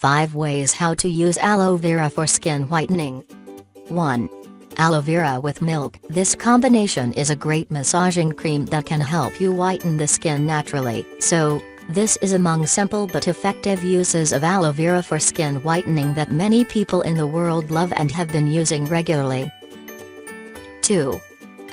5 ways how to use aloe vera for skin whitening. 1. Aloe vera with milk. This combination is a great massaging cream that can help you whiten the skin naturally. So, this is among simple but effective uses of aloe vera for skin whitening that many people in the world love and have been using regularly. 2.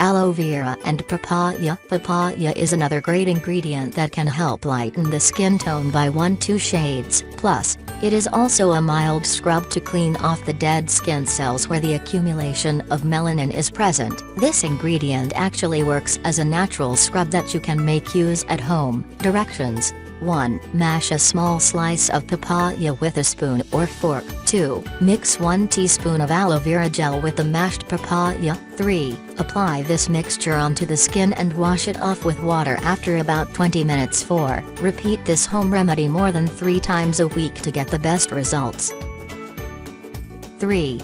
Aloe vera and papaya. Papaya is another great ingredient that can help lighten the skin tone by 1-2 shades. Plus, it is also a mild scrub to clean off the dead skin cells where the accumulation of melanin is present. This ingredient actually works as a natural scrub that you can make use at home. Directions: 1. Mash a small slice of papaya with a spoon or fork. 2. Mix 1 teaspoon of aloe vera gel with the mashed papaya. 3. Apply this mixture onto the skin and wash it off with water after about 20 minutes. 4. Repeat this home remedy more than 3 times a week to get the best results. 3.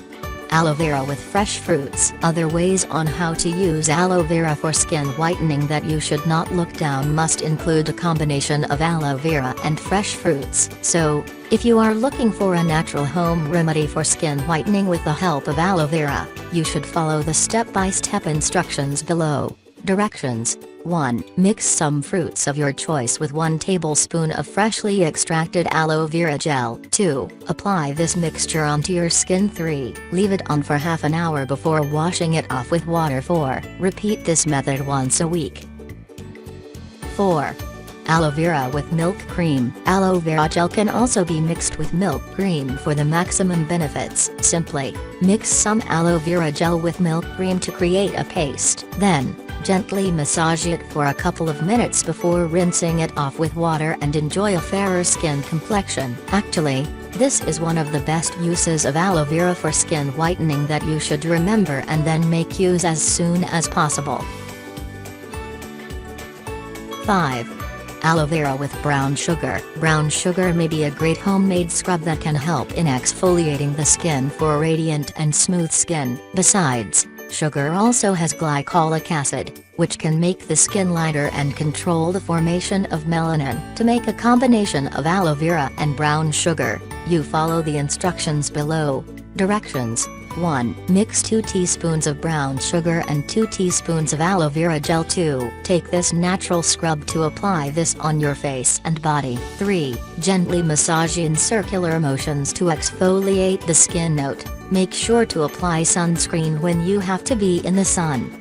Aloe vera with fresh fruits. Other ways on how to use aloe vera for skin whitening that you should not look down must include a combination of aloe vera and fresh fruits. So, if you are looking for a natural home remedy for skin whitening with the help of aloe vera, you should follow the step-by-step instructions below. Directions: 1. Mix some fruits of your choice with 1 tablespoon of freshly extracted aloe vera gel. 2. Apply this mixture onto your skin. 3. Leave it on for half an hour before washing it off with water. 4. Repeat this method once a week. 4. Aloe vera with milk cream. Aloe vera gel can also be mixed with milk cream for the maximum benefits. Simply mix some aloe vera gel with milk cream to create a paste. Then, gently massage it for a couple of minutes before rinsing it off with water and enjoy a fairer skin complexion. Actually, this is one of the best uses of aloe vera for skin whitening that you should remember and then make use as soon as possible. 5. Aloe vera with brown sugar. Brown sugar may be a great homemade scrub that can help in exfoliating the skin for radiant and smooth skin. Besides, sugar also has glycolic acid, which can make the skin lighter and control the formation of melanin. To make a combination of aloe vera and brown sugar, you follow the instructions below. Directions: 1. Mix 2 teaspoons of brown sugar and 2 teaspoons of aloe vera gel. 2. Take this natural scrub to apply this on your face and body. 3. Gently massage in circular motions to exfoliate the skin. Note: make sure to apply sunscreen when you have to be in the sun.